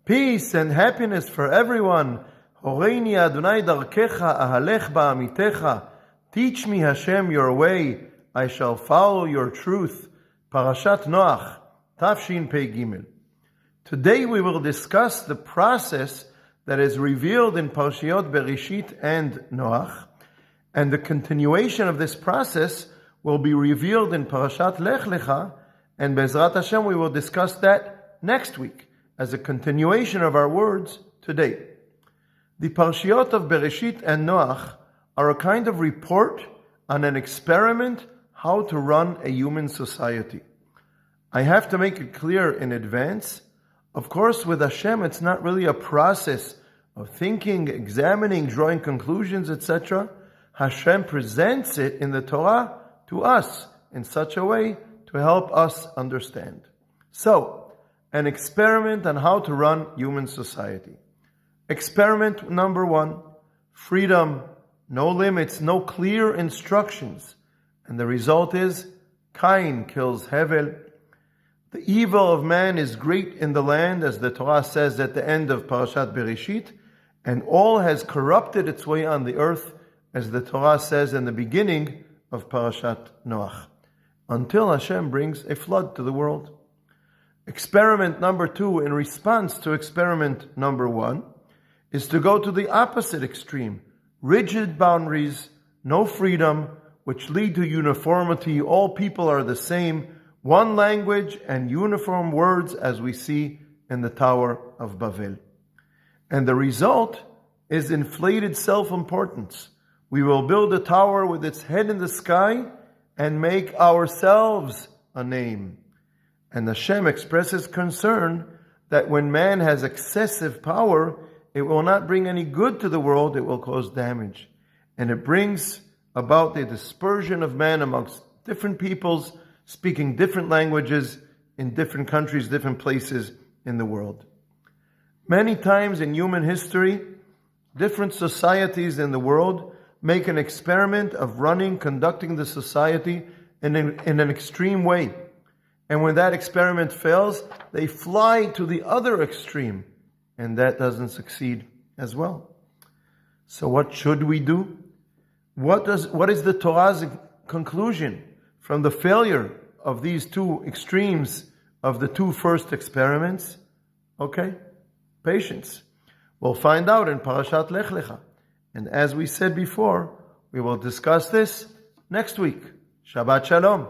Peace and happiness for everyone. Horeini Adonai darkecha ahalech ba'amitecha. Teach me, Hashem, your way. I shall follow your truth. Parashat Noach, Tafshin Pei Gimel. Today we will discuss the process that is revealed in Parashiot Bereshit and Noach, and the continuation of this process will be revealed in Parashat Lech Lecha, and Bezrat Hashem we will discuss that next week as a continuation of our words today. The Parashiot of Bereshit and Noach are a kind of report on an experiment how to run a human society. I have to make it clear in advance, of course with Hashem it's not really a process of thinking, examining, drawing conclusions, etc. Hashem presents it in the Torah to us in such a way to help us understand. So, an experiment on how to run human society. Experiment number 1, freedom, no limits, no clear instructions. And the result is, Cain kills Hevel. The evil of man is great in the land, as the Torah says at the end of Parashat Bereshit, and all has corrupted its way on the earth, as the Torah says in the beginning of Parashat Noach, until Hashem brings a flood to the world. Experiment number 2, in response to experiment number 1, is to go to the opposite extreme. Rigid boundaries, no freedom, which lead to uniformity. All people are the same, one language and uniform words, as we see in the Tower of Babel. And the result is inflated self-importance. We will build a tower with its head in the sky and make ourselves a name. And Hashem expresses concern that when man has excessive power, it will not bring any good to the world, it will cause damage. And it brings about the dispersion of man amongst different peoples, speaking different languages in different countries, different places in the world. Many times in human history, different societies in the world make an experiment of conducting the society in an extreme way. And when that experiment fails, they fly to the other extreme. And that doesn't succeed as well. So what should we do? What is the Torah's conclusion from the failure of these two extremes of the two first experiments? Okay, patience. We'll find out in Parashat Lech Lecha. And as we said before, we will discuss this next week. Shabbat Shalom.